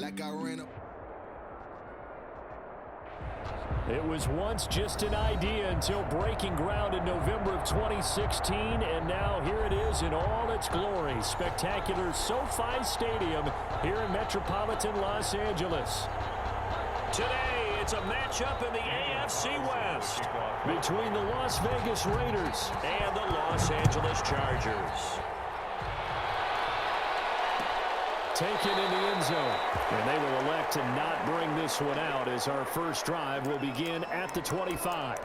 like I ran up. It was once just an idea until breaking ground in November of 2016, and now here it is in all its glory. Spectacular SoFi Stadium here in metropolitan Los Angeles. Today, it's a matchup in the AFC West between the Las Vegas Raiders and the Los Angeles Chargers. Taken in the end zone, and they will elect to not bring this one out as our first drive will begin at the 25.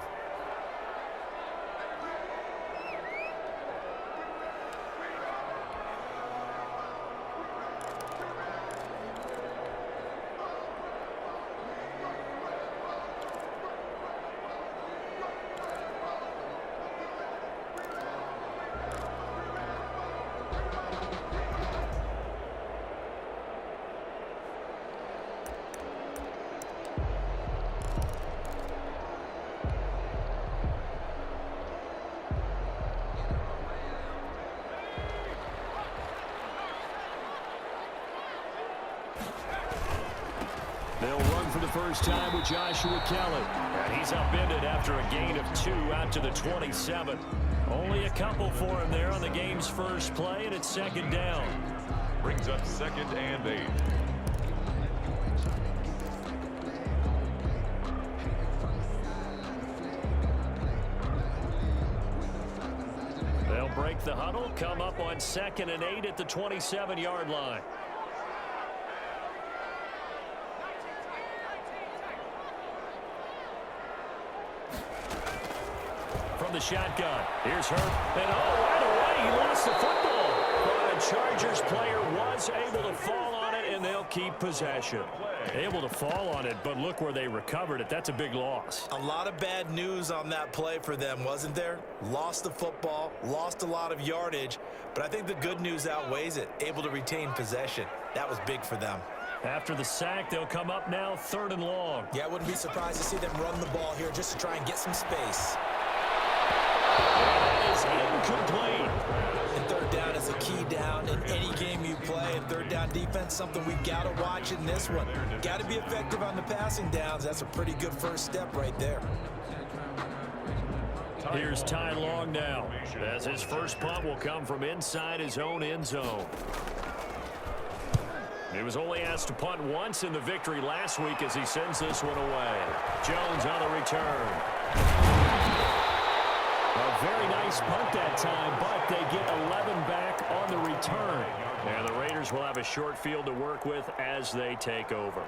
They'll run for the first time with Joshua Kelly. And he's upended after a gain of 2 out to the 27. Only a couple for him there on the game's first play, and it's second down. Brings up 2nd and 8. They'll break the huddle, come up on 2nd and 8 at the 27-yard line. From the shotgun, here's Herb, and right away he lost the football. But a Chargers player was able to fall on it, and they'll keep possession. Able to fall on it, but look where they recovered it. That's a big loss. A lot of bad news on that play for them, wasn't there? Lost the football, lost a lot of yardage, but I think the good news outweighs it. Able to retain possession. That was big for them. After the sack, they'll come up now 3rd and long. Yeah, I wouldn't be surprised to see them run the ball here just to try and get some space. That is incomplete. And 3rd down is a key down in any game you play. And 3rd down defense, something we've got to watch in this one. Got to be effective on the passing downs. That's a pretty good first step right there. Here's Ty Long now, as his first punt will come from inside his own end zone. He was only asked to punt once in the victory last week as he sends this one away. Jones on the return. A very nice punt that time, but they get 11 back on the return. And the Raiders will have a short field to work with as they take over.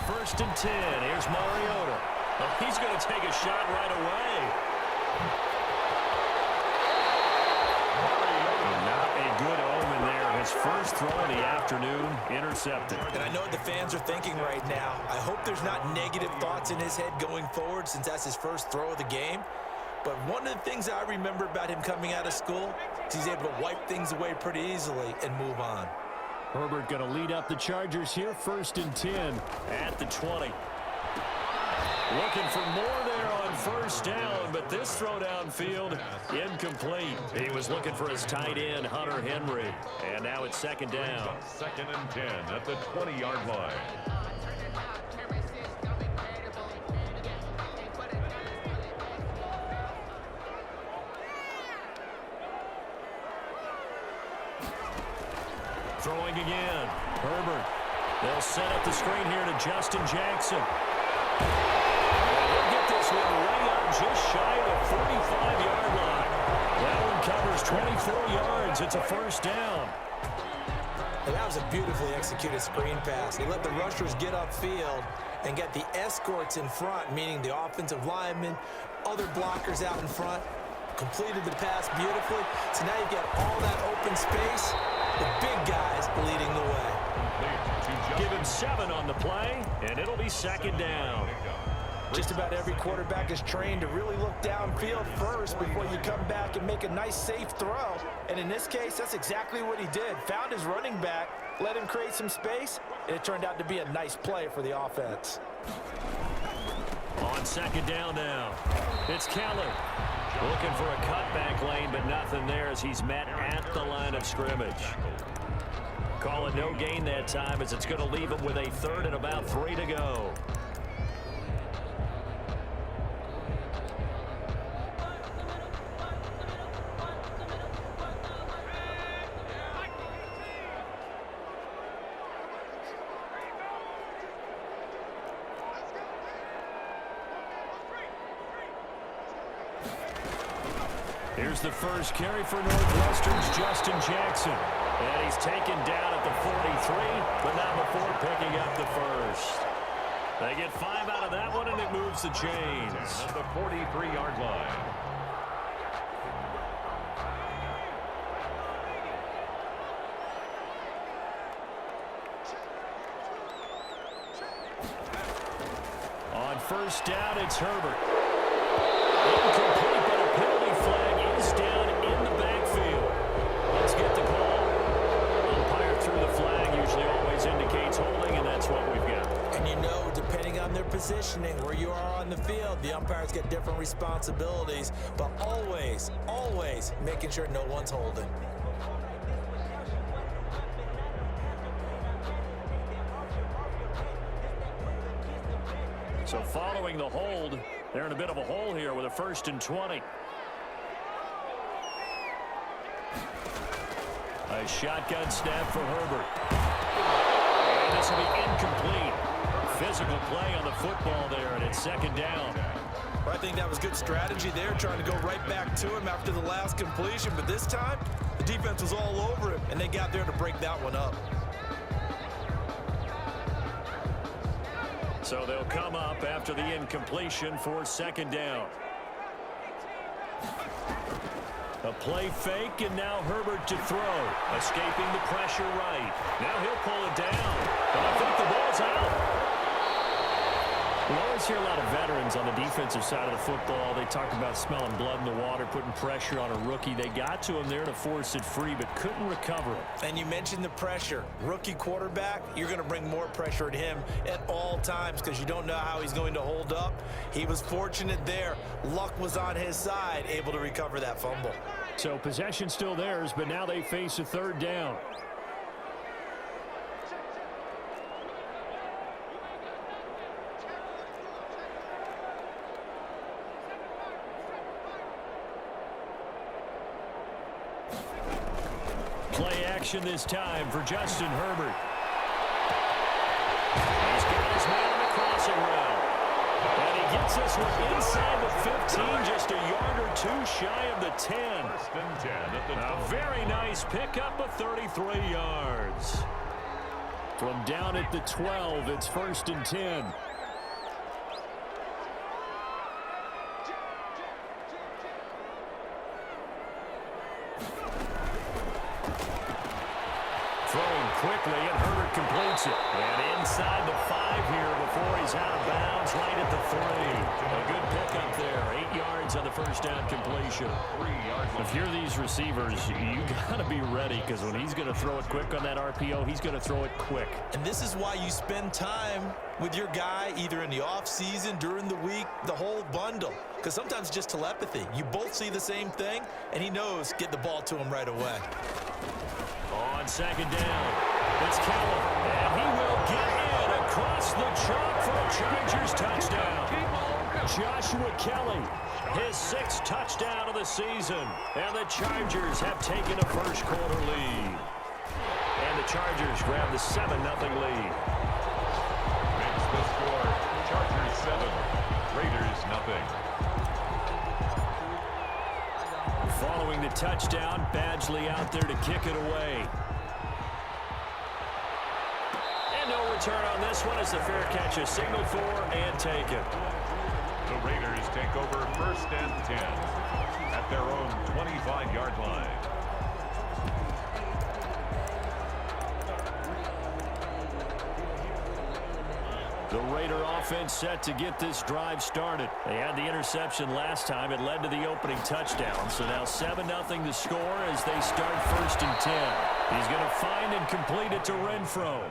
First and 10. Here's Mariota. Oh, he's going to take a shot right away. Not a good omen there. His first throw of the afternoon intercepted. And I know what the fans are thinking right now. I hope there's not negative thoughts in his head going forward since that's his first throw of the game. But one of the things I remember about him coming out of school is he's able to wipe things away pretty easily and move on. Herbert going to lead up the Chargers here, 1st and 10 at the 20. Looking for more there on 1st down, but this throw downfield incomplete. He was looking for his tight end, Hunter Henry. And now it's 2nd down. 2nd and 10 at the 20-yard line. Throwing again. Herbert. They'll set up the screen here to Justin Jackson. He'll get this one way up just shy of the 45-yard line. That one covers 24 yards. It's a 1st down. And that was a beautifully executed screen pass. They let the rushers get upfield and get the escorts in front, meaning the offensive linemen, other blockers out in front. completed the pass beautifully. So now you've got all that open space. The big guys leading the way. Give him 7 on the play, and it'll be second down. Just about every quarterback is trained to really look downfield first before you come back and make a nice, safe throw. And in this case, that's exactly what he did. Found his running back, let him create some space, and it turned out to be a nice play for the offense. On second down now, it's Keller. Looking for a cutback lane, but nothing there as he's met at the line of scrimmage. Call it no gain that time as it's going to leave him with a 3rd and about 3 to go. Here's the first carry for Northwestern's Justin Jackson. And he's taken down at the 43, but not before picking up the first. They get 5 out of that one, and it moves the chains. At the 43-yard line. On first down, it's Herbert. Incomplete, but a penalty flag is down in the backfield. Let's get the call. Umpire threw the flag, usually always indicates holding, and that's what we've got. And you know, depending on their positioning, where you are on the field, the umpires get different responsibilities, but always, always making sure no one's holding. So following the hold, they're in a bit of a hole here with a 1st and 20. A shotgun snap for Herbert. And this will be incomplete. Physical play on the football there, and it's second down. I think that was good strategy there, trying to go right back to him after the last completion. But this time, the defense was all over him, and they got there to break that one up. So they'll come up after the incompletion for second down. A play fake, and now Herbert to throw. Escaping the pressure right. Now he'll pull it down. And I think the ball's out. We always hear a lot of veterans on the defensive side of the football. They talk about smelling blood in the water, putting pressure on a rookie. They got to him there to force it free, but couldn't recover it. And you mentioned the pressure. Rookie quarterback, you're going to bring more pressure at him at all times because you don't know how he's going to hold up. He was fortunate there. Luck was on his side, able to recover that fumble. So possession still theirs, but now they face a 3rd down. Play action this time for Justin Herbert. He's got his man on the crossing route. And he gets this one inside the 15, just a yard or 2 shy of the 10. 1st and 10 at the A very nice pickup of 33 yards. From down at the 12, it's 1st and 10. Throwing quickly, and Herbert completes it. And inside the 5 here before he's out of bounds, right at the 3. A good pickup there. 8 yards on the first down completion. 3 yards. If you're these receivers, you got to be ready because when he's going to throw it quick on that RPO, he's going to throw it quick. And this is why you spend time with your guy either in the offseason, during the week, the whole bundle. Because sometimes it's just telepathy. You both see the same thing, and he knows get the ball to him right away. On second down, it's Keller, and he will get in across the chalk for a Chargers touchdown. Joshua Kelly, his 6th touchdown of the season, and the Chargers have taken a first-quarter lead. And the Chargers grab the 7-0 lead. Makes the score. Chargers 7, Raiders nothing. Following the touchdown, Badgley out there to kick it away. And no return on this one as the fair catch is signaled for and taken. The Raiders take over 1st and 10 at their own The Raider offense set to get this drive started. They had the interception last time. It led to the opening touchdown. So now 7-0 to score as they start 1st and 10. He's going to find and complete it to Renfro.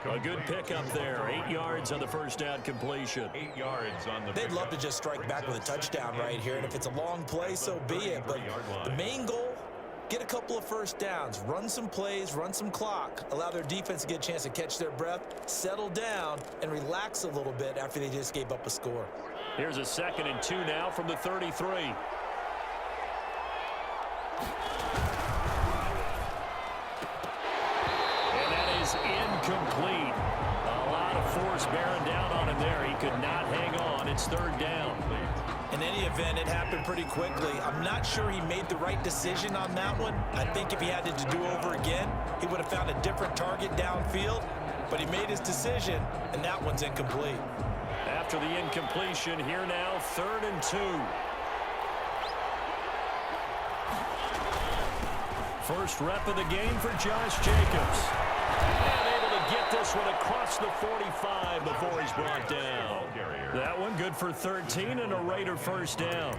A good pickup there. 8 yards on the first down completion. 8 yards on the They'd love to just strike back with a touchdown right here. And if it's a long play, so be it. But the main goal, get a couple of first downs, run some plays, run some clock, allow their defense to get a chance to catch their breath, settle down, and relax a little bit after they just gave up a score. Here's a 2nd and 2 now from the 33. And that is incomplete. A lot of force bearing down on him there. He could not hang on. It's 3rd down. In any event, it happened pretty quickly. I'm not sure he made the right decision on that one. I think if he had it to do over again, he would have found a different target downfield. But he made his decision, and that one's incomplete. After the incompletion, here now, 3rd and 2. First rep of the game for Josh Jacobs. And able to get this one across the 45 before he's brought down. That one good for 13 and a Raider first down.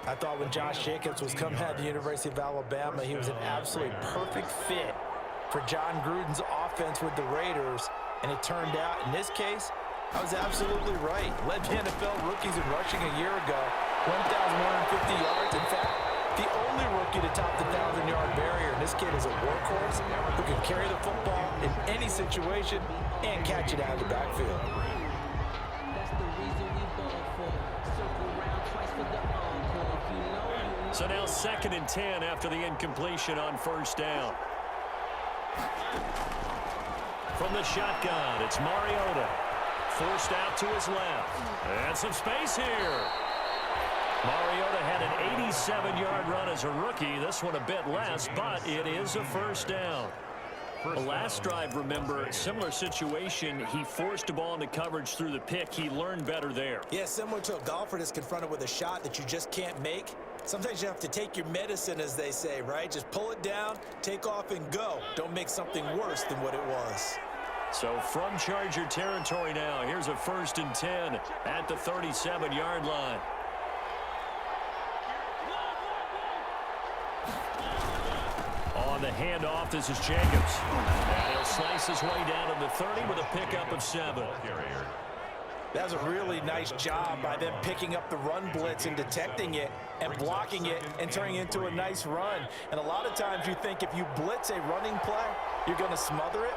I thought when Josh Jacobs was coming out of the University of Alabama, he was an absolutely perfect fit for John Gruden's offense with the Raiders. And it turned out, in this case, I was absolutely right. Led the NFL rookies in rushing a year ago, 1,150 yards. In fact, the only rookie to top the 1,000-yard barrier. And this kid is a workhorse who can carry the football in any situation and catch it out of the backfield. So now 2nd and 10 after the incompletion on first down. From the shotgun, it's Mariota. Forced out to his left. And some space here. Mariota had an 87-yard run as a rookie. This one a bit less, but it is a first down. The last drive, remember, similar situation. He forced a ball into coverage through the pick. He learned better there. Yeah, similar to a golfer that's confronted with a shot that you just can't make. Sometimes you have to take your medicine, as they say, right? Just pull it down, take off, and go. Don't make something worse than what it was. So from Charger territory now, here's a 1st and 10 at the 37-yard line. On the handoff, this is Jacobs. And he'll slice his way down to the 30 with a pickup of 7. That was a really nice job by them picking up the run blitz and detecting it and blocking it and turning it into a nice run. And a lot of times you think if you blitz a running play, you're going to smother it.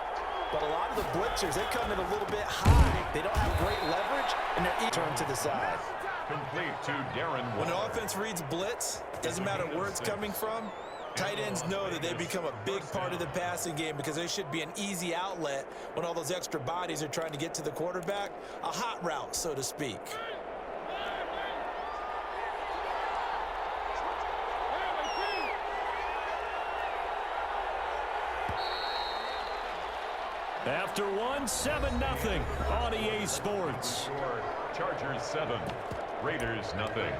But a lot of the blitzers, they come in a little bit high. They don't have great leverage, and they're each turned to the side. Complete to Darren Waller. When an offense reads blitz, doesn't matter where it's coming from, tight ends know that they become a big part of the passing game because there should be an easy outlet when all those extra bodies are trying to get to the quarterback. A hot route, so to speak. After one, 7-0 on EA Sports. Chargers 7, Raiders nothing.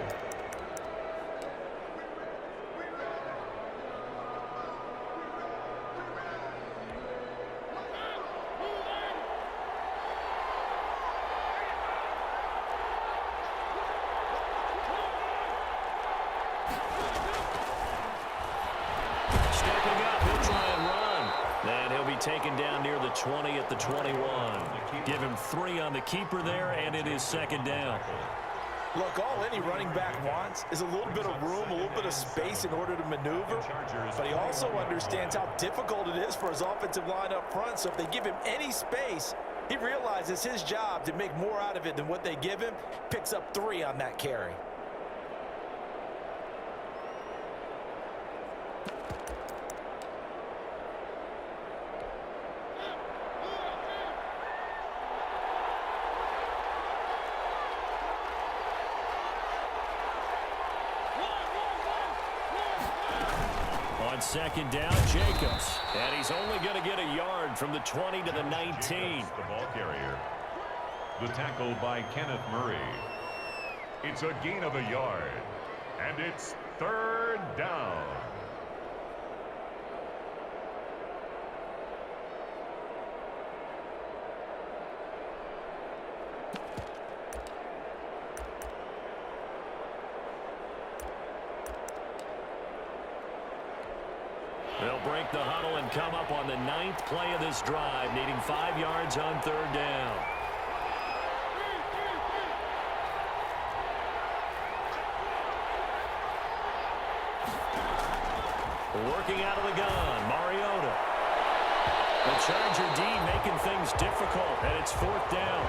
Taken down near the 20 at the 21. Give him 3 on the keeper there, and it is 2nd down. Look, all any running back wants is a little bit of room, a little bit of space in order to maneuver. But he also understands how difficult it is for his offensive line up front. So if they give him any space, he realizes his job to make more out of it than what they give him. Picks up 3 on that carry. On 2nd down, Jacobs. And he's only going to get a yard from the 20 to the 19. The ball carrier. The tackle by Kenneth Murray. It's a gain of a yard. And it's 3rd down. They'll break the huddle and come up on the 9th play of this drive, needing 5 yards on 3rd down. Working out of the gun, Mariota. The Charger D making things difficult, and it's 4th down.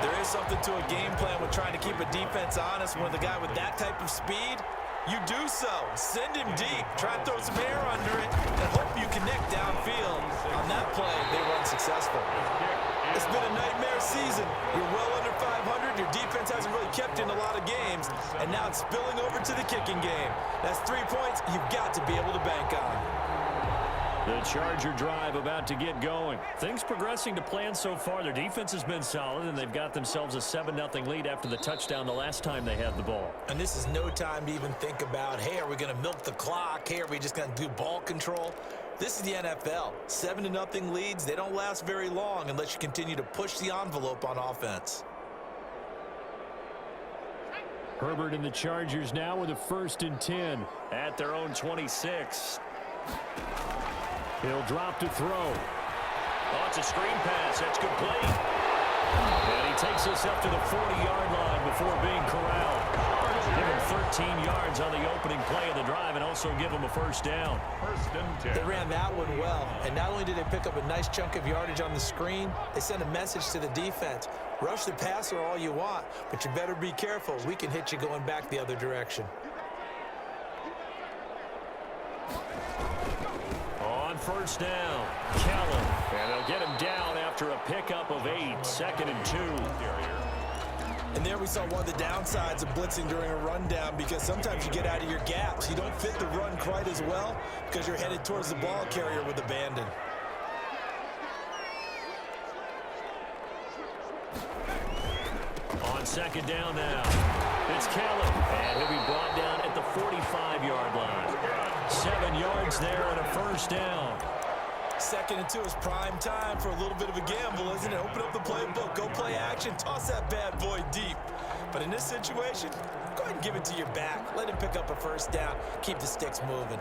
There is something to a game plan with trying to keep a defense honest. When the guy with that type of speed, you do so. Send him deep. Try and throw some air under it and hope you connect downfield. On that play, they were unsuccessful. It's been a nightmare season. You're well under 500. Your defense hasn't really kept in a lot of games, and now it's spilling over to the kicking game. That's 3 points you've got to be able to bank on. The Charger drive about to get going. Things progressing to plan so far. Their defense has been solid, and they've got themselves a 7-0 lead after the touchdown the last time they had the ball. And this is no time to even think about, hey, are we going to milk the clock? Hey, are we just going to do ball control? This is the NFL. 7-0 leads, they don't last very long unless you continue to push the envelope on offense. Herbert and the Chargers now with a 1st and 10 at their own 26. He'll drop to throw. Oh, it's a screen pass. That's complete. And he takes us up to the 40-yard line before being corralled. Give him 13 yards on the opening play of the drive and also give him a 1st down. 1st and 10. They ran that one well. And not only did they pick up a nice chunk of yardage on the screen, they sent a message to the defense. Rush the passer all you want, but you better be careful. We can hit you going back the other direction. On 1st down, Kellen. And they'll get him down after a pickup of 8, 2nd and 2. And there we saw one of the downsides of blitzing during a rundown, because sometimes you get out of your gaps. You don't fit the run quite as well because you're headed towards the ball carrier with abandon. On 2nd down now, it's Kellen. And he'll be brought down at the 45-yard line. 7 yards there and a 1st down. 2nd and 2 is prime time for a little bit of a gamble, isn't it? Open up the playbook, go play action, toss that bad boy deep. But in this situation, go ahead and give it to your back. Let him pick up a 1st down. Keep the sticks moving.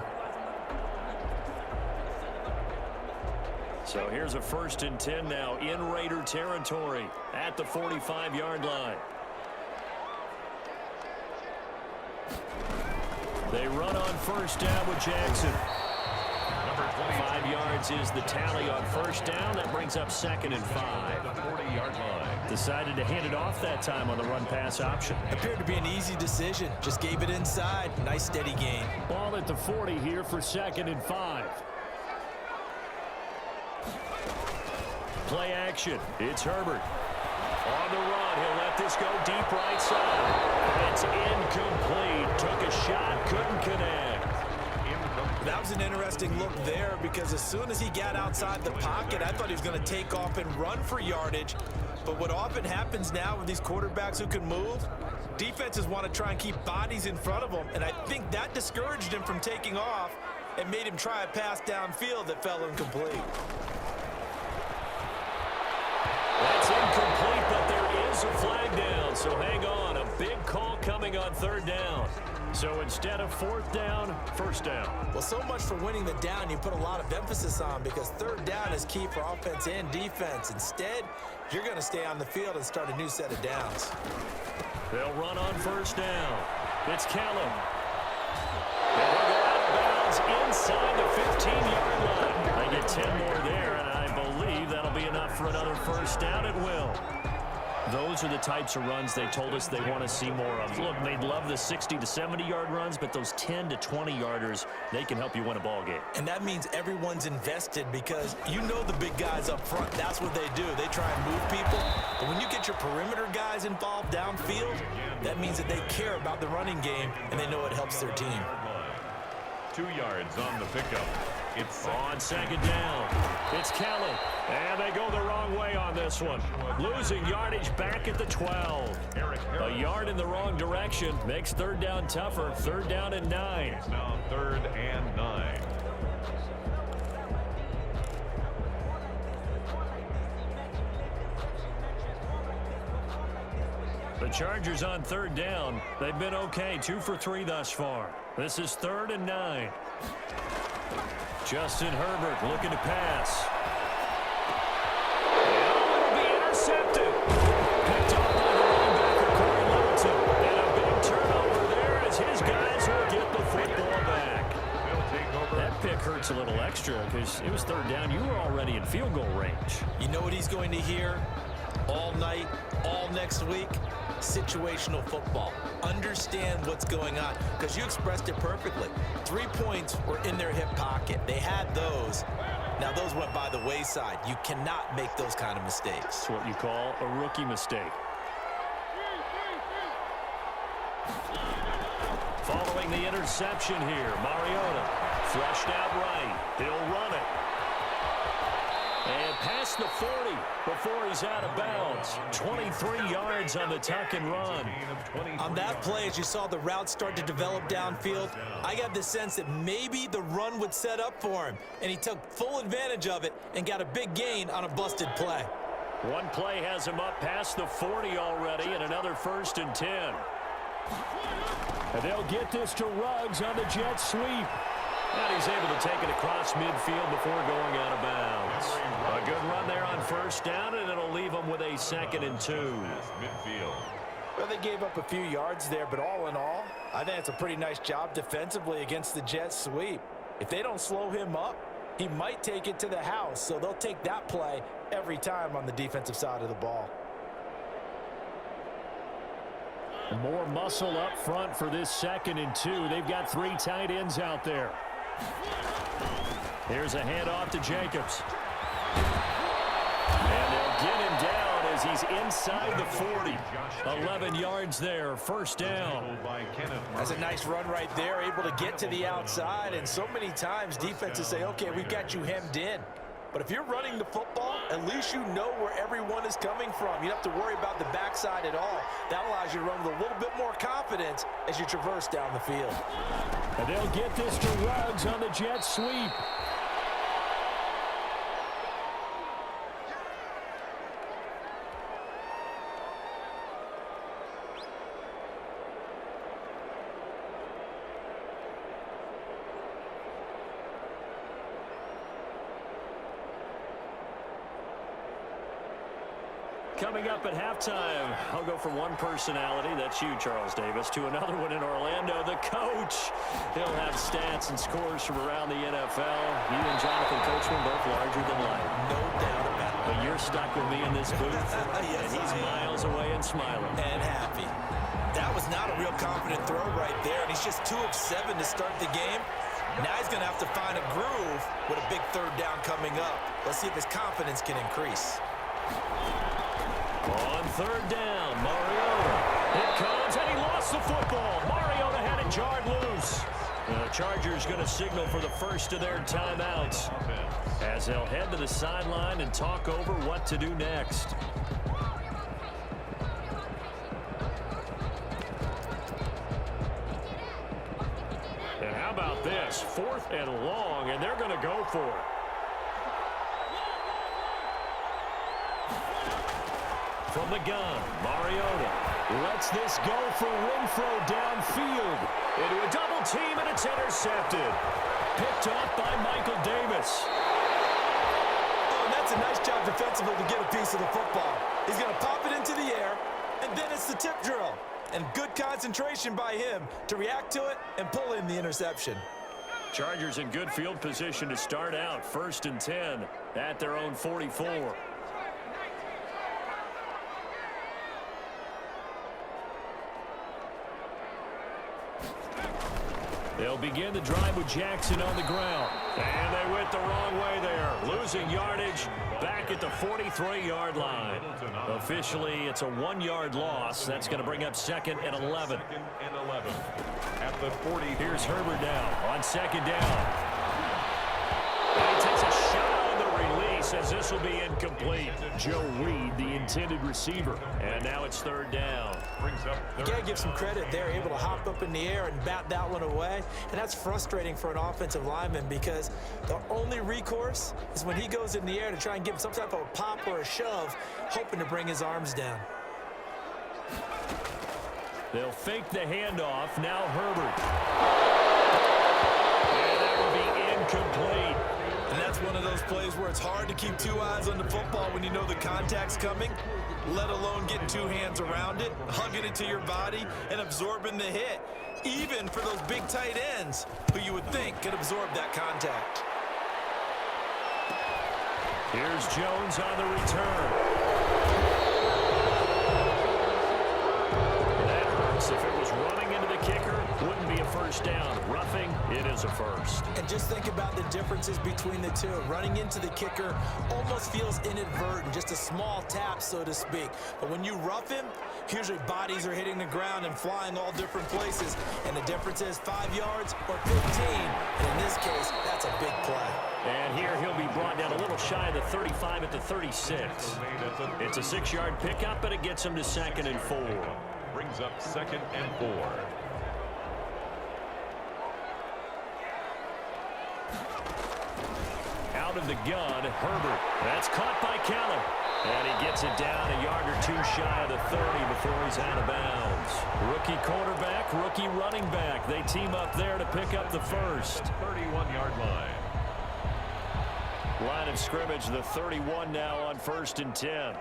So here's a 1st and 10 now in Raider territory at the 45-yard line. They run on 1st down with Jackson. 5 yards is the tally on 1st down. That brings up 2nd and 5. 40-yard line. Decided to hand it off that time on the run-pass option. Appeared to be an easy decision. Just gave it inside. Nice steady gain. Ball at the 40 here for 2nd and 5. Play action. It's Herbert. On the run, he'll let this go deep right side. It's incomplete. Took a shot, couldn't connect. That was an interesting look there, because as soon as he got outside the pocket, I thought he was going to take off and run for yardage. But what often happens now with these quarterbacks who can move, defenses want to try and keep bodies in front of them, and I think that discouraged him from taking off and made him try a pass downfield that fell incomplete. That's incomplete, but there is a flag down, so hang on. A big call coming on 3rd down. So instead of 4th down, 1st down. Well, so much for winning the down you put a lot of emphasis on, because 3rd down is key for offense and defense. Instead, you're going to stay on the field and start a new set of downs. They'll run on 1st down. It's Kellen. And they'll go out of bounds inside the 15-yard line. They get 10 more there, and I believe that'll be enough for another 1st down at will. Those are the types of runs they told us they want to see more of. Look, they'd love the 60 to 70-yard runs, but those 10 to 20-yarders, they can help you win a ball game. And that means everyone's invested, because you know the big guys up front, that's what they do. They try and move people. But when you get your perimeter guys involved downfield, that means that they care about the running game, and they know it helps their team. 2 yards on the pickup. It's on 2nd down. It's Kellen. And they go the wrong way on this one. Losing yardage back at the 12. A yard in the wrong direction makes 3rd down tougher. 3rd down and 9. It's now 3rd and 9. The Chargers on third down. They've been okay, 2 for 3 thus far. This is 3rd and 9. Justin Herbert looking to pass. It'll be intercepted. Picked up by the linebacker, Corey Littleton. And a big turnover there as his guys will get the football back. That pick hurts a little extra because it was 3rd down. You were already in field goal range. You know what he's going to hear all night, all next week? Situational football. Understand what's going on, because you expressed it perfectly. 3 points were in their hip pocket. They had those. Now those went by the wayside. You cannot make those kind of mistakes. It's what you call a rookie mistake. Following the interception here, Mariota flushed out right. He'll run it. And past the 40 before he's out of bounds. 23 yards on the tuck and run. On that play, as you saw the route start to develop downfield, I got the sense that maybe the run would set up for him. And he took full advantage of it and got a big gain on a busted play. One play has him up past the 40 already, and another 1st and 10. And they'll get this to Ruggs on the jet sweep. And he's able to take it across midfield before going out of bounds. A good run there on 1st down, and it'll leave them with a 2nd and 2. Well, they gave up a few yards there, but all in all, I think it's a pretty nice job defensively against the jet sweep. If they don't slow him up, he might take it to the house, so they'll take that play every time on the defensive side of the ball. More muscle up front for this 2nd and 2. They've got 3 tight ends out there. Here's a handoff to Jacobs. And they'll get him down as he's inside the 40. 11 yards there, 1st down. That's a nice run right there, able to get to the outside. And so many times defenses say, okay, we've got you hemmed in. But if you're running the football, at least you know where everyone is coming from. You don't have to worry about the backside at all. That allows you to run with a little bit more confidence as you traverse down the field. And they'll get this to Ruggs on the jet sweep. Coming up at halftime, I'll go from one personality, that's you, Charles Davis, to another one in Orlando, the coach. He'll have stats and scores from around the NFL. You and Jonathan Coachman both larger than life. No doubt about it. But you're stuck with me in this booth, yes, and he's miles away and smiling. And happy. That was not a real confident throw right there, and he's just 2 of 7 to start the game. Now he's going to have to find a groove with a big 3rd down coming up. Let's see if his confidence can increase. On 3rd down, Mariota. It comes, and he lost the football. Mariota had it jarred loose. The Chargers going to signal for the first of their timeouts as they'll head to the sideline and talk over what to do next. And how about this? 4th and long, and they're going to go for it. From the gun, Mariota lets this go for Renfro downfield. Into a double team, and it's intercepted. Picked off by Michael Davis. Oh, and that's a nice job defensively to get a piece of the football. He's going to pop it into the air, and then it's the tip drill. And good concentration by him to react to it and pull in the interception. Chargers in good field position to start out. 1st and 10 at their own 44. They'll begin the drive with Jackson on the ground. And they went the wrong way there. Losing yardage back at the 43-yard line. Officially, it's a 1-yard loss. That's going to bring up 2nd and 11. At the 40. Here's Herbert now on 2nd down. And he takes a shot on the release as this will be incomplete. Joe Reed, the intended receiver. And now it's 3rd down. You got to give some credit there, able to hop up in the air and bat that one away. And that's frustrating for an offensive lineman because the only recourse is when he goes in the air to try and give some type of a pop or a shove, hoping to bring his arms down. They'll fake the handoff. Now Herbert. And that will be incomplete. And that's one of those plays where it's hard to keep two eyes on the football when you know the contact's coming, let alone getting two hands around it, hugging it to your body, and absorbing the hit, even for those big tight ends who you would think could absorb that contact. Here's Jones on the return. That hurts. If it was running into the kicker, wouldn't be a first down. Roughing, it is a first. And just think about the differences between the two. Running into the kicker almost feels inadvertent, just a small tap, so to speak. But when you rough him, usually bodies are hitting the ground and flying all different places. And the difference is 5 yards or 15. And in this case, that's a big play. And here he'll be brought down a little shy of the 35 at the 36. It's a 6-yard pickup, but it gets him to 2nd and 4. Brings up 2nd and 4. Out of the gun, Herbert. That's caught by Keller. And he gets it down a yard or two shy of the 30 before he's out of bounds. Rookie quarterback, rookie running back. They team up there to pick up the first. 31-yard line. Line of scrimmage, the 31 now on 1st and 10.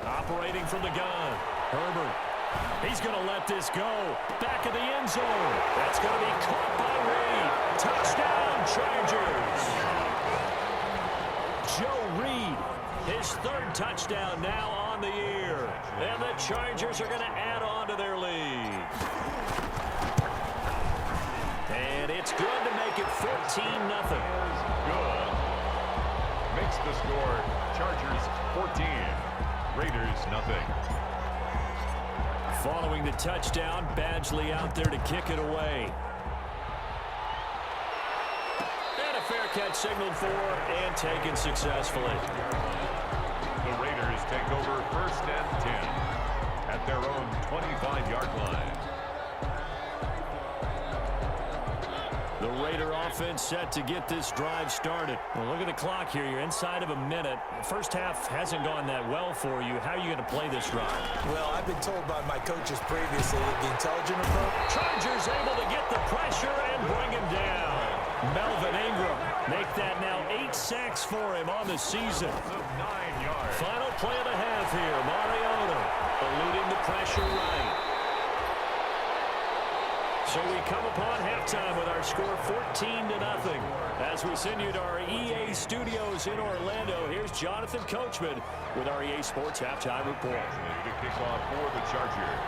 Operating from the gun, Herbert. He's going to let this go. Back of the end zone. That's going to be caught by Reed. Touchdown, Chargers. Joe Reed, his 3rd touchdown now on the year. And the Chargers are going to add on to their lead. And it's good to make it 14-0. Good. Makes the score Chargers 14. Raiders nothing. Following the touchdown, Badgley out there to kick it away. And a fair catch signaled for and taken successfully. The Raiders take over 1st and 10 at their own 25-yard line. The Raider offense set to get this drive started. Well, look at the clock here. You're inside of a minute. First half hasn't gone that well for you. How are you going to play this drive? Well, I've been told by my coaches previously that the intelligent approach. Chargers able to get the pressure and bring him down. Melvin Ingram make that now 8 sacks for him on the season. 9 yards. Final play of the half here. Mariota eluding the pressure right. So we come upon halftime with our score 14-0. As we send you to our EA studios in Orlando, here's Jonathan Coachman with our EA Sports Halftime Report. To kick off for the Chargers.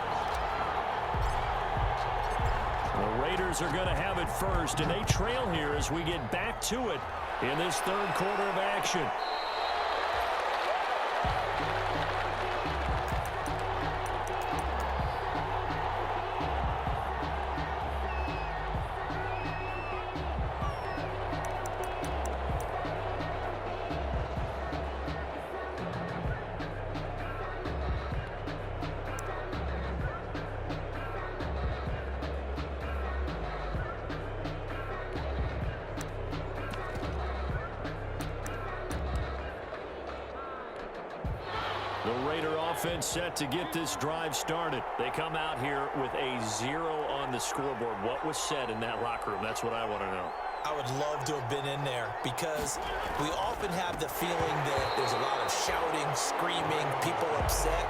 The Raiders are going to have it first, and they trail here as we get back to it in this 3rd quarter of action. The Raider offense set to get this drive started. They come out here with a 0 on the scoreboard. What was said in that locker room? That's what I want to know. I would love to have been in there because we often have the feeling that there's a lot of shouting, screaming, people upset.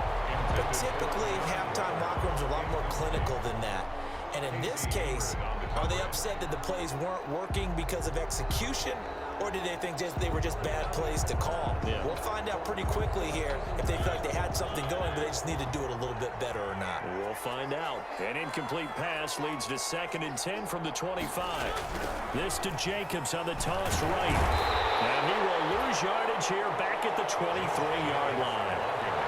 But typically, halftime locker rooms are a lot more clinical than that. And in this case, are they upset that the plays weren't working because of execution? Or did they think they were just bad plays to call? Yeah. We'll find out pretty quickly here if they feel like they had something going, but they just need to do it a little bit better or not. We'll find out. An incomplete pass leads to 2nd and 10 from the 25. This to Jacobs on the toss right. And he will lose yardage here back at the 23-yard line.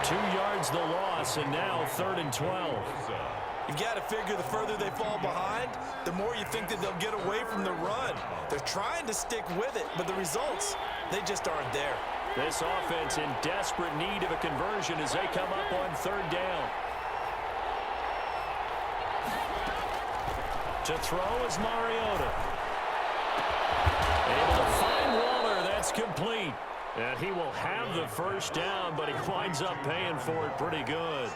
2 yards the loss, and now 3rd and 12. You've got to figure the further they fall behind, the more you think that they'll get away from the run. They're trying to stick with it, but the results, they just aren't there. This offense in desperate need of a conversion as they come up on 3rd down. To throw is Mariota. Able to find Waller. That's complete. And he will have the first down, but he winds up paying for it pretty good.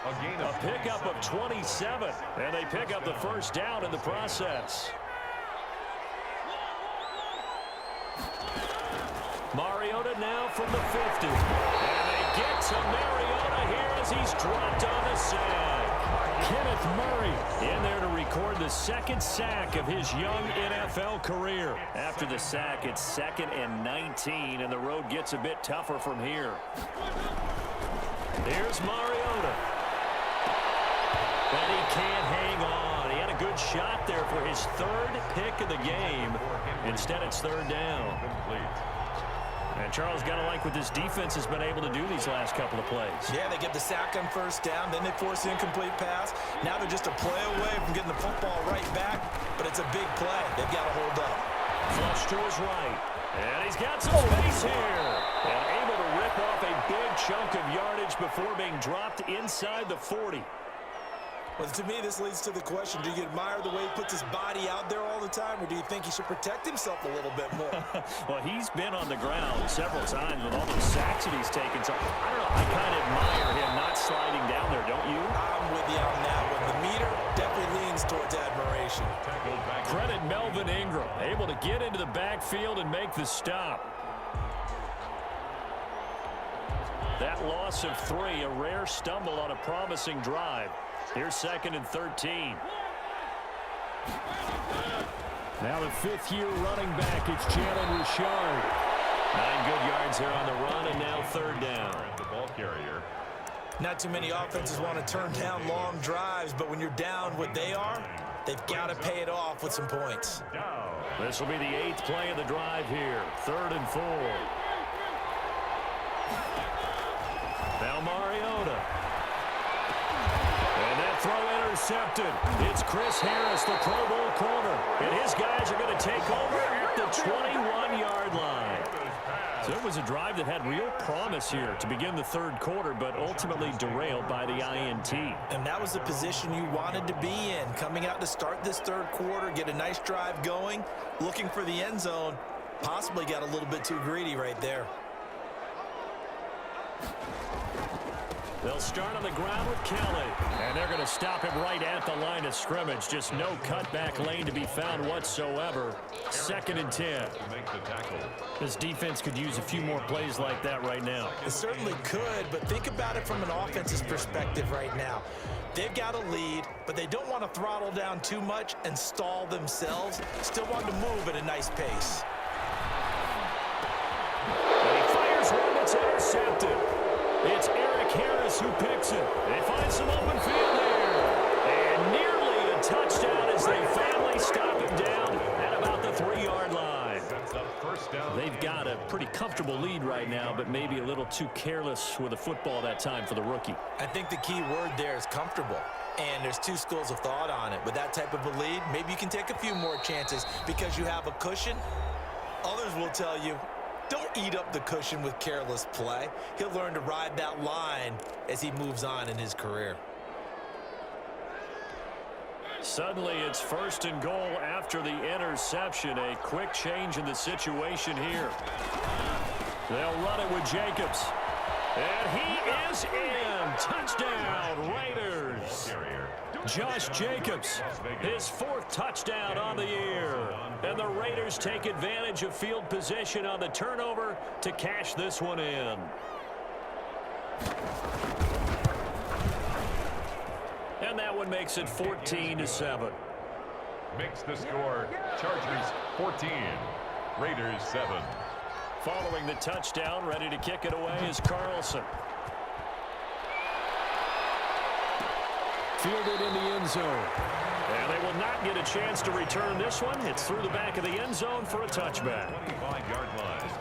A pickup of 27, and they pick up the first down in the process. Mariota now from the 50. And they get to Mariota here as he's dropped on the sack. Kenneth Murray in there to record the second sack of his young NFL career. After the sack, it's 2nd and 19, and the road gets a bit tougher from here. Here's Mariota. But he can't hang on. He had a good shot there for his 3rd pick of the game. Instead, it's 3rd down. And Charles, got to like what this defense has been able to do these last couple of plays. Yeah, they get the sack on first down, then they force the incomplete pass. Now they're just a play away from getting the football right back, but it's a big play. They've got to hold up. Flush to his right. And he's got some space here. And able to rip off a big chunk of yardage before being dropped inside the 40. Well, to me, this leads to the question, do you admire the way he puts his body out there all the time, or do you think he should protect himself a little bit more? Well, he's been on the ground several times with all those sacks that he's taken. So, I don't know, I kind of admire him not sliding down there, don't you? I'm with you on that one. The meter definitely leans towards admiration. Credit Melvin Ingram, able to get into the backfield and make the stop. That loss of 3, a rare stumble on a promising drive. Here's 2nd and 13. Now the 5th-year running back, it's Jalen Richard. 9 good yards there on the run, and now 3rd down. The ball carrier. Not too many offenses want to turn down long drives, but when you're down what they are, they've got to pay it off with some points. This will be the 8th play of the drive here. 3rd and 4. Now Mariota. And that throw intercepted. It's Chris Harris, the Pro Bowl corner. And his guys are going to take over at the 21-yard line. So it was a drive that had real promise here to begin the 3rd quarter, but ultimately derailed by the INT. And that was the position you wanted to be in. Coming out to start this 3rd quarter, get a nice drive going, looking for the end zone. Possibly got a little bit too greedy right there. They'll start on the ground with Kelly. And they're going to stop him right at the line of scrimmage. Just no cutback lane to be found whatsoever. 2nd and 10. This defense could use a few more plays like that right now. It certainly could, but think about it from an offense's perspective right now. They've got a lead, but they don't want to throttle down too much and stall themselves. Still want to move at a nice pace. And he fires one that's intercepted. It's Eric Harris who picks it. They find some open field there. And nearly a touchdown as they finally stop him down at about the 3-yard line. They've got a pretty comfortable lead right now, but maybe a little too careless with the football that time for the rookie. I think the key word there is comfortable. And there's 2 schools of thought on it. With that type of a lead, maybe you can take a few more chances because you have a cushion. Others will tell you, don't eat up the cushion with careless play. He'll learn to ride that line as he moves on in his career. Suddenly, it's 1st and goal after the interception. A quick change in the situation here. They'll run it with Jacobs. And he is in. Touchdown, Raiders. Josh Jacobs, his 4th touchdown on the year. And the Raiders take advantage of field position on the turnover to cash this one in. And that one makes it 14-7. Makes the score Chargers 14, Raiders 7. Following the touchdown, ready to kick it away is Carlson. Fielded in the end zone. And they will not get a chance to return this one. It's through the back of the end zone for a touchback. 25-yard line.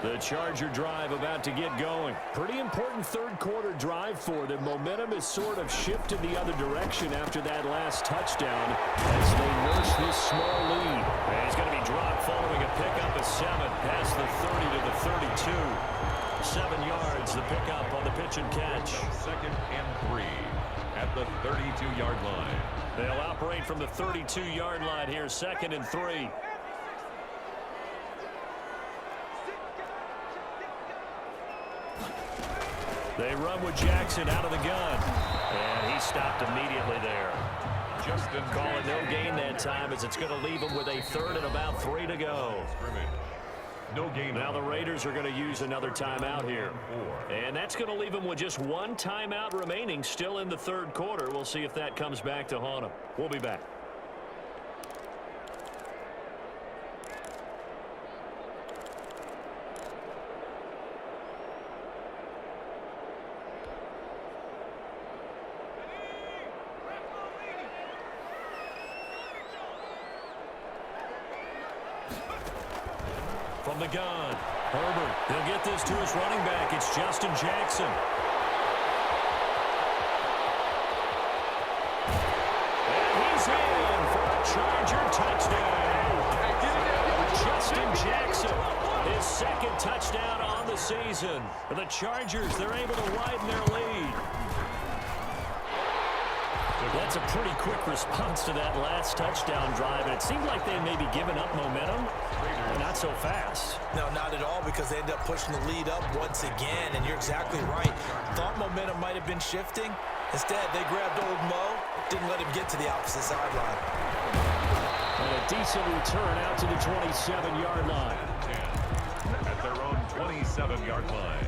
The Charger drive about to get going. Pretty important third quarter drive for them. Momentum has sort of shifted the other direction after that last touchdown as they nurse this small lead. And he's going to be dropped following a pickup of 7 past the 30 to the 32. 7 yards, the pickup on the pitch and catch. 2nd and 3 at the 32-yard line. They'll operate from the 32-yard line here, 2nd and 3. They run with Jackson out of the gun. And he stopped immediately there. Justin calling no gain that time as it's going to leave him with a 3rd and about 3 to go. No gain. Now the Raiders are going to use another timeout here. And that's going to leave them with just 1 timeout remaining still in the third quarter. We'll see if that comes back to haunt them. We'll be back. From the gun, Herbert, he'll get this to his running back. It's Justin Jackson. And he's in for a Charger touchdown. Justin Jackson, his 2nd touchdown on the season. The Chargers, they're able to widen their lead. That's a pretty quick response to that last touchdown drive. And it seemed like they may be giving up momentum. Not so fast. No, not at all, because they end up pushing the lead up once again. And you're exactly right. Thought momentum might have been shifting. Instead, they grabbed old Mo, didn't let him get to the opposite sideline. And a decent return out to the 27-yard line. At their own 27-yard line.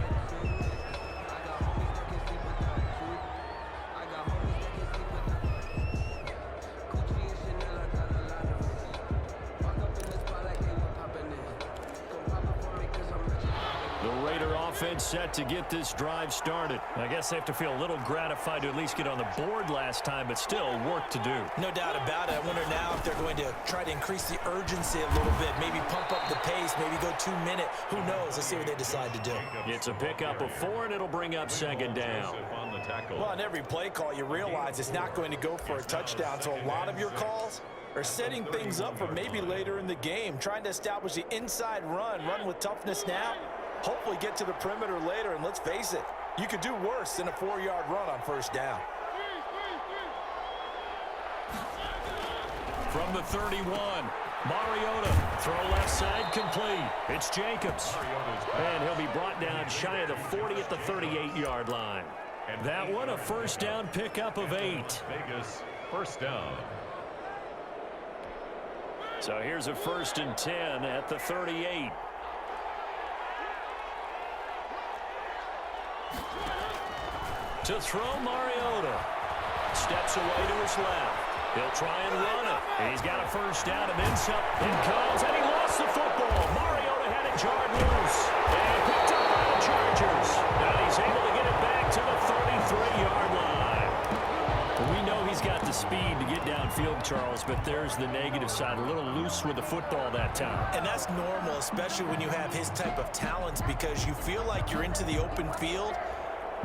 Offense set to get this drive started. I guess they have to feel a little gratified to at least get on the board last time, but still work to do. No doubt about it. I wonder now if they're going to try to increase the urgency a little bit, maybe pump up the pace, maybe go 2-minute. Who knows? Let's see what they decide to do. It's a pickup of 4, and it'll bring up 2nd down. Well, on every play call, you realize it's not going to go for a touchdown, so a lot of your calls are setting things up for maybe later in the game, trying to establish the inside run with toughness now. Hopefully get to the perimeter later, and let's face it, you could do worse than a 4-yard run on 1st down. From the 31, Mariota, throw left side complete. It's Jacobs. And he'll be brought down shy of the 40 at the 38-yard line. And that one, a 1st down pickup of 8. Vegas, 1st down. So here's a 1st and 10 at the 38. To throw, Mariota steps away to his left. He'll try and run it. And he's got a 1st down and then some. In comes, and he lost the football. Mariota had it jarred loose. And picked up by the Chargers. Now he's able to get it back to the 33-yard line. We know he's got the speed to get downfield, Charles, but there's the negative side. A little loose with the football that time. And that's normal, especially when you have his type of talents, because you feel like you're into the open field,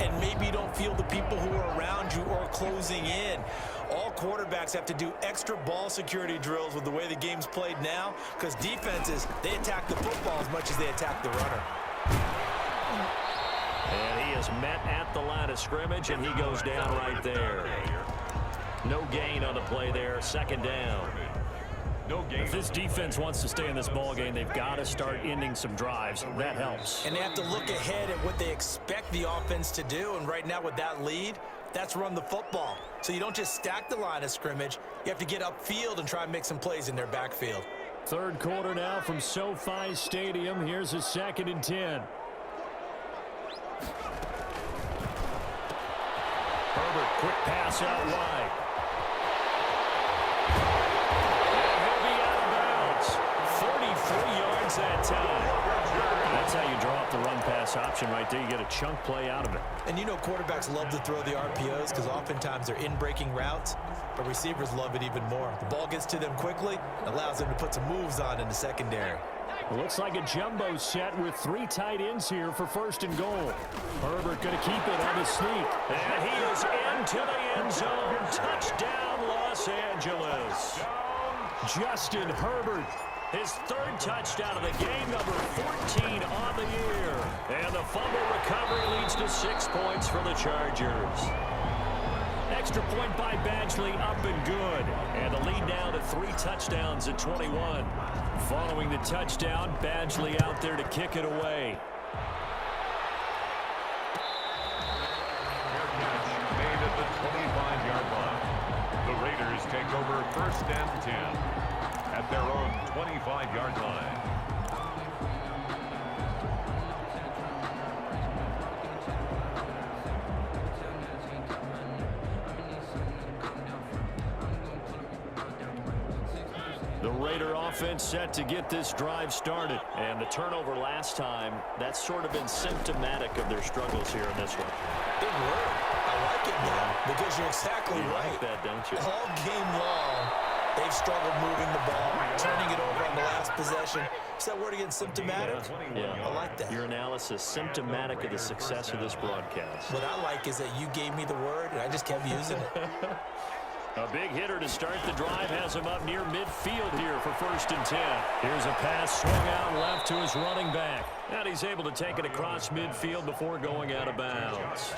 and maybe you don't feel the people who are around you or closing in. All quarterbacks have to do extra ball security drills with the way the game's played now, because defenses, they attack the football as much as they attack the runner. And he is met at the line of scrimmage, and he goes down right there. No gain on the play there, 2nd down. If this defense wants to stay in this ball game, they've got to start ending some drives. That helps. And they have to look ahead at what they expect the offense to do. And right now with that lead, that's run the football. So you don't just stack the line of scrimmage. You have to get upfield and try and make some plays in their backfield. Third quarter now from SoFi Stadium. Here's a 2nd and 10. Herbert, quick pass out wide. That time. That's how you draw up the run-pass option right there. You get a chunk play out of it. And you know quarterbacks love to throw the RPOs because oftentimes they're in-breaking routes, but receivers love it even more. The ball gets to them quickly, allows them to put some moves on in the secondary. It looks like a jumbo set with 3 tight ends here for 1st and goal. Herbert going to keep it on the sneak. And he is into the end zone. Touchdown, Los Angeles. Justin Herbert, his 3rd touchdown of the game, number 14 on the year. And the fumble recovery leads to 6 points for the Chargers. Extra point by Badgley, up and good. And the lead now to 3 touchdowns at 21. Following the touchdown, Badgley out there to kick it away. Made at the 25-yard line. The Raiders take over 1st and 10 at their own 25-yard line. The Raider offense set to get this drive started. And the turnover last time, that's sort of been symptomatic of their struggles here in this one. Big word. I like it now because you're exactly right. Like that, don't you? All game long, they've struggled moving the ball, turning it over on the last possession. Is that word again, symptomatic? Yeah. I like that. Your analysis, symptomatic of the success of this broadcast. What I like is that you gave me the word, and I just kept using it. A big hitter to start the drive has him up near midfield here for 1st and 10. Here's a pass swung out left to his running back. And he's able to take it across midfield before going out of bounds.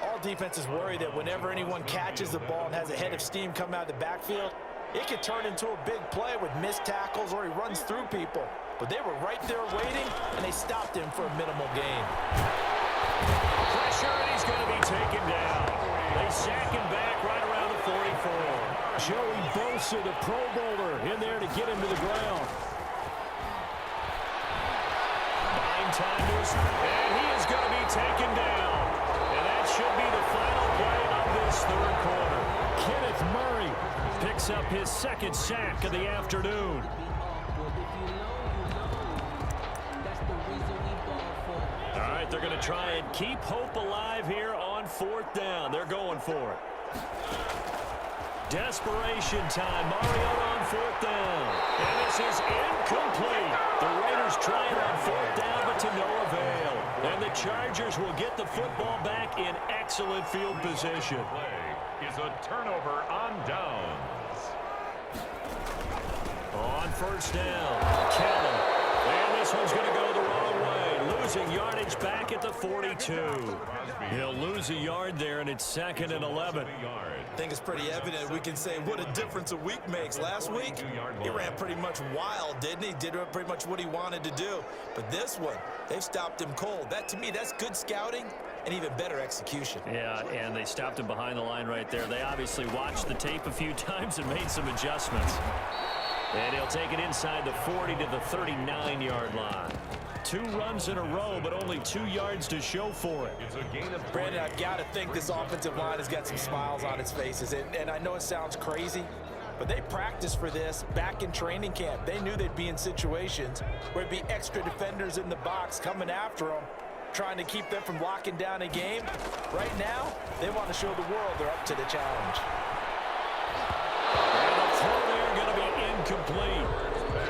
All defenses worry that whenever anyone catches the ball and has a head of steam come out of the backfield, it could turn into a big play with missed tackles or he runs through people. But they were right there waiting, and they stopped him for a minimal gain. Pressure, and he's going to be taken down. They sack him back right around the 44. Joey Bosa, the Pro Bowler, in there to get him to the ground. Buying time to his, and he is going to be taken down. And that should be the final play of this 3rd quarter. Kenneth Murray picks up his 2nd sack of the afternoon. All right, they're going to try and keep hope alive here on 4th down. They're going for it. Desperation time. Mariota on 4th down. And this is incomplete. The Raiders trying on 4th down, but to no avail. And the Chargers will get the football back in excellent field position. Play is a turnover on downs. On 1st down, Kellen. And this one's going to go the wrong way. Losing yardage back at the 42. He'll lose a yard there, and it's 2nd and 11. I think it's pretty evident. We can say what a difference a week makes. Last week, he ran pretty much wild, didn't he? Did pretty much what he wanted to do. But this one, they've stopped him cold. That, to me, that's good scouting and even better execution. Yeah, and they stopped him behind the line right there. They obviously watched the tape a few times and made some adjustments. And he'll take it inside the 40 to the 39-yard line. 2 runs in a row, but only 2 yards to show for it. It's a gain of Brandon, I've got to think this offensive line has got some smiles on its faces. And I know it sounds crazy, but they practiced for this back in training camp. They knew they'd be in situations where it'd be extra defenders in the box coming after them, trying to keep them from locking down a game. Right now, they want to show the world they're up to the challenge. And the throw there going to be incomplete.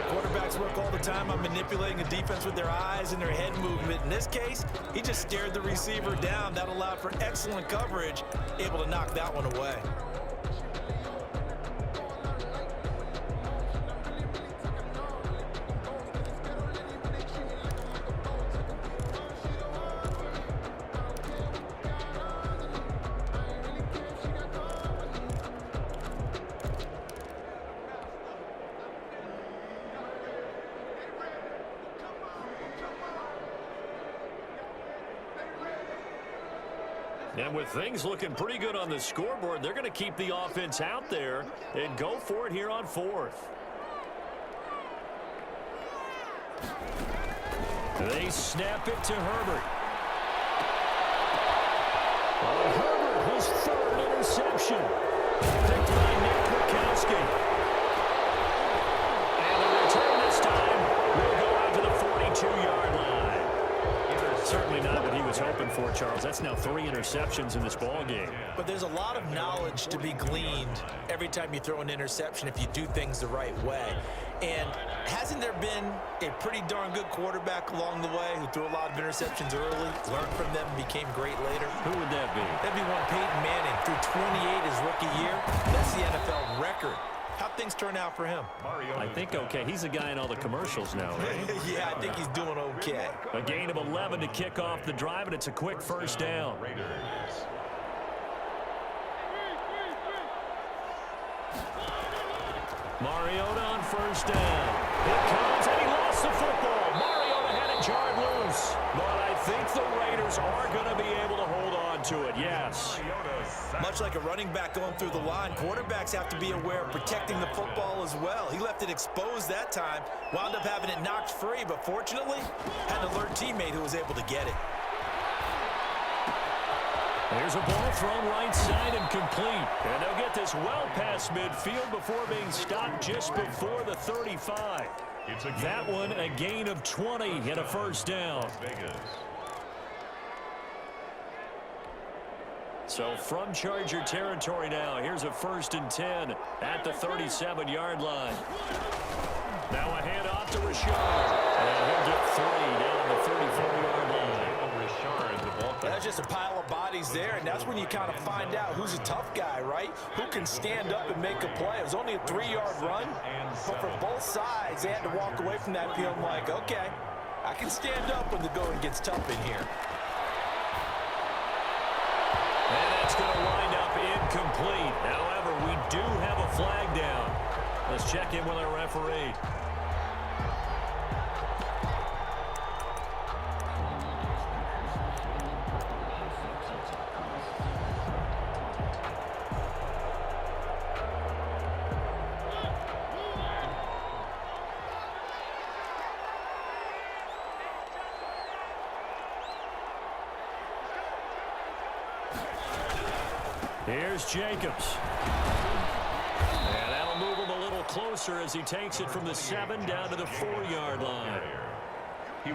Quarterbacks work all the time on manipulating a defense with their eyes and their head movement. In this case, he just stared the receiver down. That allowed for excellent coverage, able to knock that one away. And with things looking pretty good on the scoreboard, they're going to keep the offense out there and go for it here on 4th. They snap it to Herbert. Herbert, his 3rd interception. Picked by Nick Kwiatkowski. And the return this time will go out to the 42-yard line. Certainly not what he was hoping for, Charles. That's now 3 interceptions in this ball game. But there's a lot of knowledge to be gleaned every time you throw an interception if you do things the right way. And hasn't there been a pretty darn good quarterback along the way who threw a lot of interceptions early, learned from them, and became great later? Who would that be? That'd be one Peyton Manning. Threw 28 his rookie year. That's the NFL record. How'd things turn out for him? I think okay. He's a guy in all the commercials now, right? Yeah, I think he's doing okay. A gain of 11 to kick off the drive, and it's a quick first down. Mariota on first down. It comes, and he lost the football. Mariota had it jarred loose. But I think the Raiders are going to be able to hold on to it, yes. Much like a running back going through the line, quarterbacks have to be aware of protecting the football as well. He left it exposed that time, wound up having it knocked free, but fortunately, had an alert teammate who was able to get it. There's a ball thrown right side and complete. And they'll get this well past midfield before being stopped just before the 35. That one, a gain of 20 and a first down. So from Charger territory now, here's a 1st and 10 at the 37-yard line. Now a handoff to Rashard. And he'll get 3 down the 34-yard line. That's just a pile of bodies there, and that's when you kind of find out who's a tough guy, right? Who can stand up and make a play. It was only a 3-yard run, but for both sides, they had to walk away from that feeling like, okay, I can stand up when the going gets tough in here. And that's going to wind up incomplete. However, we do have a flag down. Let's check in with our referee. Here's Jacobs. And that'll move him a little closer as he takes it from the 7 down to the 4-yard line.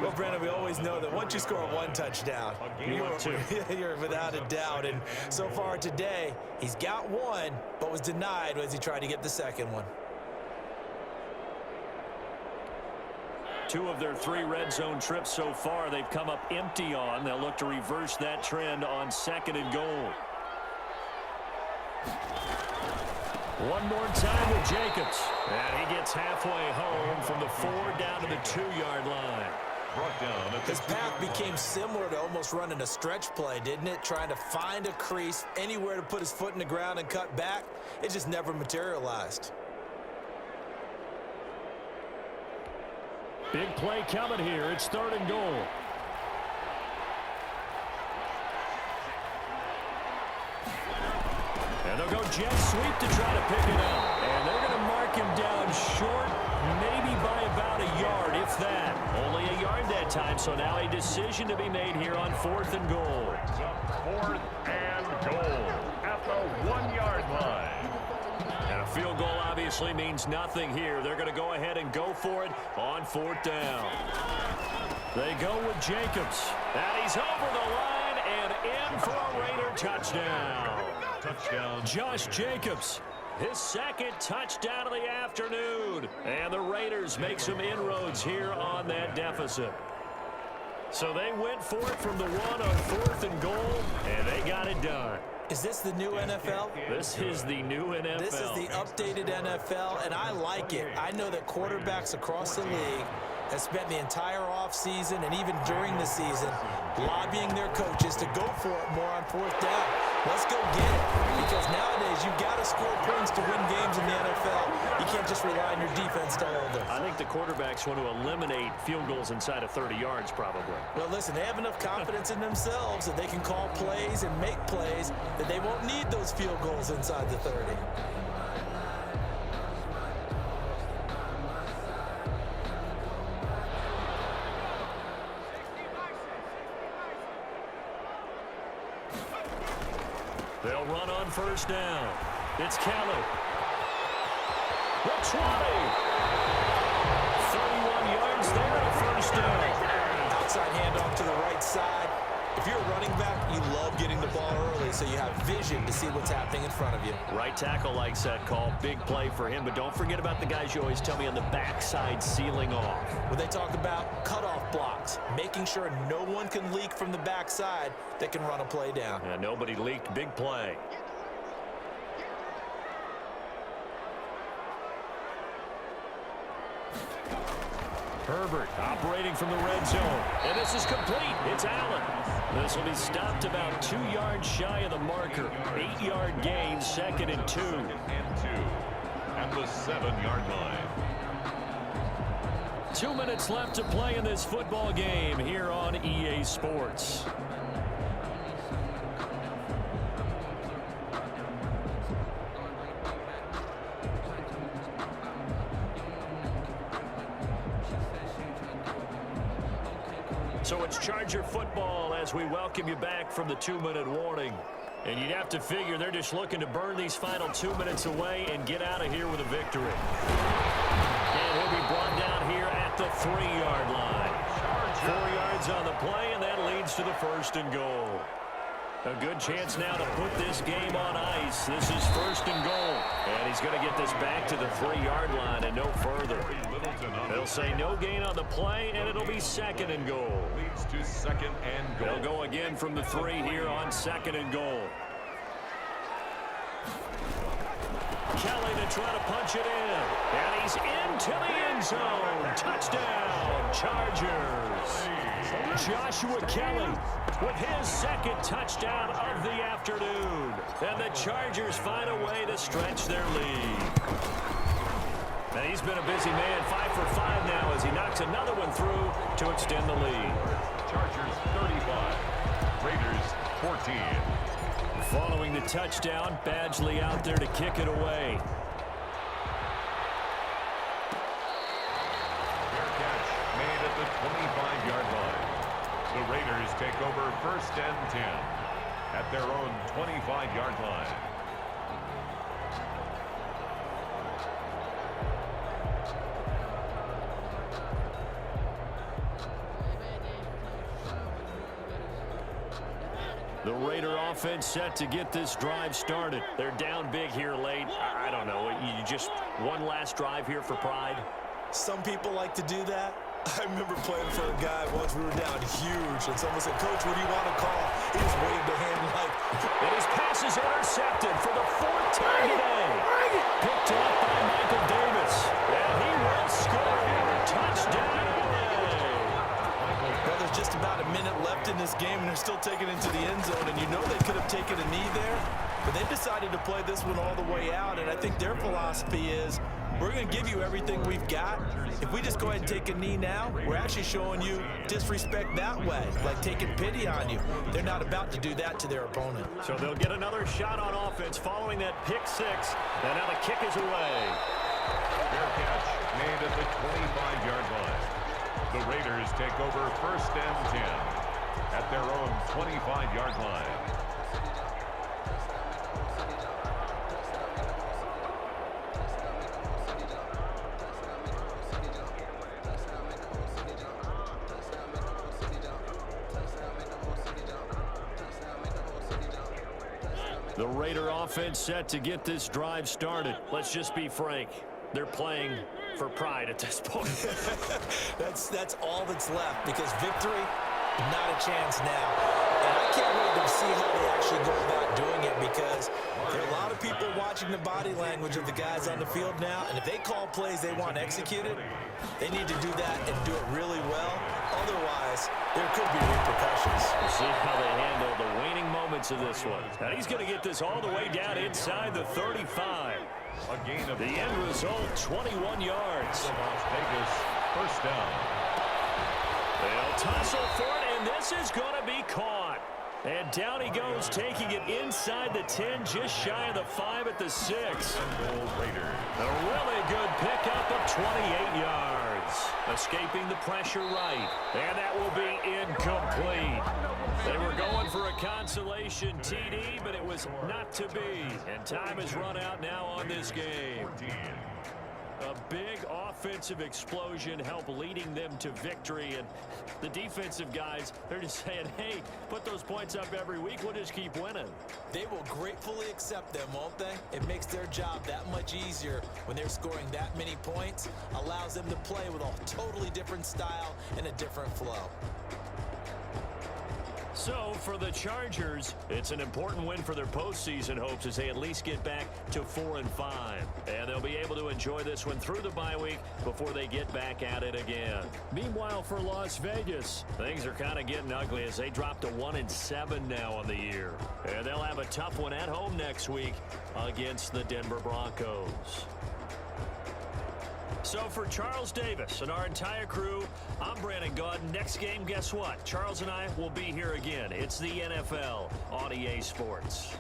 Well, Brandon, we always know that once you score one touchdown, you're without a doubt. And so far today, he's got one, but was denied as he tried to get the second one. 2 of their 3 red zone trips so far, they've come up empty on. They'll look to reverse that trend on 2nd and goal. One more time with Jacobs. And he gets halfway home from the 4 down to the 2-yard line. His path became similar to almost running a stretch play, didn't it? Trying to find a crease, anywhere to put his foot in the ground and cut back. It just never materialized. Big play coming here. It's 3rd and goal. And they'll go jet sweep to try to pick it up. And they're going to mark him down short, maybe by about a yard, if that. Only a yard that time, so now a decision to be made here on 4th and goal. 4th and goal at the 1-yard line. And a field goal obviously means nothing here. They're going to go ahead and go for it on 4th down. They go with Jacobs. And he's over the line and in for a Raider touchdown. Josh Jacobs, his 2nd touchdown of the afternoon. And the Raiders make some inroads here on that deficit. So they went for it from the 1 on 4th and goal, and they got it done. Is this the new NFL? This is the new NFL. This is the updated NFL, and I like it. I know that quarterbacks across the league have spent the entire offseason and even during the season lobbying their coaches to go for it more on 4th down. Let's go get it. Because nowadays, you've got to score points to win games in the NFL. You can't just rely on your defense to hold them. I think the quarterbacks want to eliminate field goals inside of 30 yards, probably. Well, listen, they have enough confidence in themselves that they can call plays and make plays that they won't need those field goals inside the 30. They'll run on 1st down. It's Kelly. The 20. 31 yards there, a 1st down. Outside handoff to the right side. If you're a running back, you love getting the ball early so you have vision to see what's happening in front of you. Right tackle likes that call. Big play for him, but don't forget about the guys you always tell me on the backside sealing off. When they talk about cutoff blocks, making sure no one can leak from the backside that can run a play down. And nobody leaked. Big play. Herbert operating from the red zone. And this is complete. It's Allen. This will be stopped about 2 yards shy of the marker. 8-yard gain, 2nd and 2. And the 7-yard line. 2 minutes left to play in this football game here on EA Sports. So it's Charger football as we welcome you back from the 2-minute warning. And you'd have to figure they're just looking to burn these final 2 minutes away and get out of here with a victory. And he'll be brought down here at the 3-yard line. 4 yards on the play, and that leads to the 1st and goal. A good chance now to put this game on ice. This is 1st and goal. And he's going to get this back to the 3-yard line and no further. They'll say no gain on the play, and it'll be 2nd and goal. Leads to 2nd and goal. They'll go again from the 3 here on 2nd and goal. Kelly to try to punch it in. And he's into the end zone. Touchdown, Chargers. Joshua Kelly with his 2nd touchdown of the afternoon. And the Chargers find a way to stretch their lead. And he's been a busy man, 5 for 5 now as he knocks another one through to extend the lead. Chargers 35, Raiders 14. Following the touchdown, Badgley out there to kick it away. Fair catch made at the 25-yard line. The Raiders take over 1st and 10 at their own 25-yard line. The Raider offense set to get this drive started. They're down big here late. I don't know. You just one last drive here for pride? Some people like to do that. I remember playing for a guy once we were down huge, and someone said, "Coach, what do you want to call?" He just waved a hand like... And his pass is intercepted for the 4th time today. Picked up by Michael Davis. And he will score. Touchdown. Well, there's just about a minute left in this game, and they're still taking it into the end zone. And you know they could have taken a knee there, but they decided to play this one all the way out. And I think their philosophy is, we're going to give you everything we've got. If we just go ahead and take a knee now, we're actually showing you disrespect that way, like taking pity on you. They're not about to do that to their opponent. So they'll get another shot on offense following that pick 6. And now the kick is away. Fair catch made at the 25-yard line. The Raiders take over 1st and 10 at their own 25-yard line. The Raider offense set to get this drive started. Let's just be frank. They're playing for pride at this point. That's all that's left, because victory, not a chance now. And I can't wait to see how they actually go about doing it, because there are a lot of people watching the body language of the guys on the field now, and if they call plays they want executed, they need to do that and do it really well. Otherwise, there could be repercussions. We'll see how they handle the waning moments of this one. Now he's going to get this all the way down inside the 35. A gain of the end result, 21 yards. Las Vegas, 1st down. They'll tussle for it, and this is going to be caught. And down he goes, taking it inside the 10, just shy of the 5 at the 6. Raiders. A really good pickup of 28 yards. Escaping the pressure right. And that will be incomplete. They were going for a consolation TD, but it was not to be. And time is run out now on this game. A big offensive explosion helped leading them to victory. And the defensive guys, they're just saying, hey, put those points up every week. We'll just keep winning. They will gratefully accept them, won't they? It makes their job that much easier when they're scoring that many points. Allows them to play with a totally different style and a different flow. So for the Chargers, it's an important win for their postseason hopes as they at least get back to 4-5. And they'll be able to enjoy this one through the bye week before they get back at it again. Meanwhile, for Las Vegas, things are kind of getting ugly as they drop to 1-7 now on the year. And they'll have a tough one at home next week against the Denver Broncos. So for Charles Davis and our entire crew, I'm Brandon Gaudin. Next game, guess what? Charles and I will be here again. It's the NFL on EA Sports.